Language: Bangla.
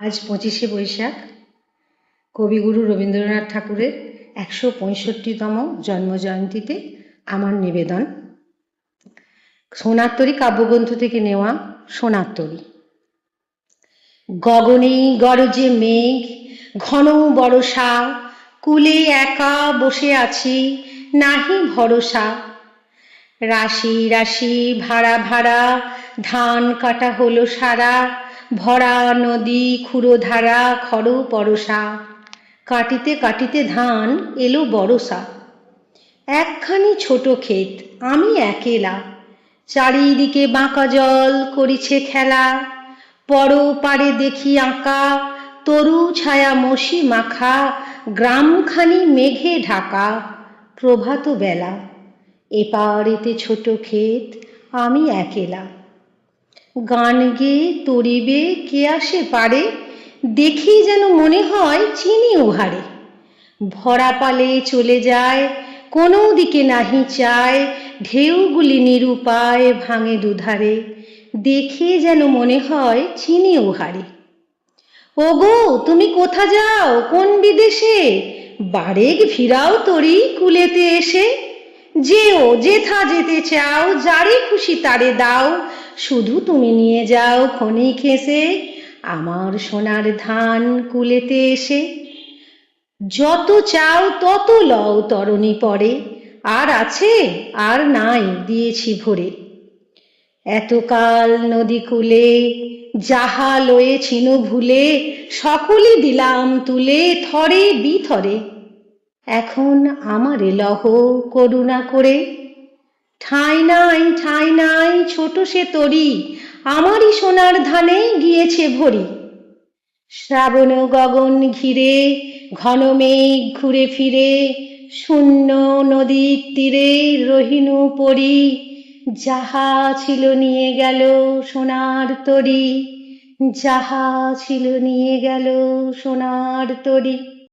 আজ 25শে বৈশাখ, কবিগুরু রবীন্দ্রনাথ ঠাকুরের 165তম জন্মজয়ন্তীতে আমার নিবেদন সোনার তরী কাব্যগ্রন্থ থেকে নেওয়া সোনার তরী। গগনে গরজে মেঘ, ঘন বরষা, কূলে একা বসে আছি, নাহি ভরসা। রাশি রাশি ভাড়া ভাড়া, ধান কাটা হলো সারা, ভরা নদী ক্ষুরধারা, খর পরশা। কাটিতে কাটিতে ধান এলো বরষা। একখানি ছোট ক্ষেত, আমি একেলা, চারিদিকে বাঁকা জল করিছে খেলা। পর পারে দেখি আঁকা, তরু ছায়া মসি মাখা, গ্রামখানি মেঘে ঢাকা। প্রভাত বেলা, এপার এতে ছোট ক্ষেত, আমি একেলা। গান গেয়ে তরিবে কে আসে পারে, দেখি যেন মনে হয় চিনি উহারে। ভরা পালে চলে যায়, কোনো দিকে নাহি চায়, ঢেউগুলি নিরুপায় ভাঙে দুধারে, দেখে যেন মনে হয় চিনি উহারে। ওগো তুমি কোথা যাও, কোন বিদেশে, বারেক ফিরাও তরি কুলেতে এসে। যেও যেথা যেতে চাও, যারে খুশি তারে দাও, শুধু তুমি নিয়ে যাও ক্ষণিক হেসে আমার সোনার ধান কুলেতে এসে। যত চাও তত লও তরণী পরে, আর আছে আর নাই দিয়েছি ভরে। এতকাল নদী কূলে যাহা লয়েছিনু ভুলে, সকলই দিলাম তুলে থরে বিথরে। এখন আমারে লহ করুণা করে, ঠাঁই নাই ছোট সে তরী, আমারই সোনার ধানে গিয়েছে ভরি। শ্রাবণ গগন ঘিরে, ঘন মেঘ ঘুরে ফিরে, শূন্য নদীর তীরে রহিনু পড়ি। যাহা ছিল নিয়ে গেল সোনার তরী, যাহা ছিল নিয়ে গেল সোনার তরী।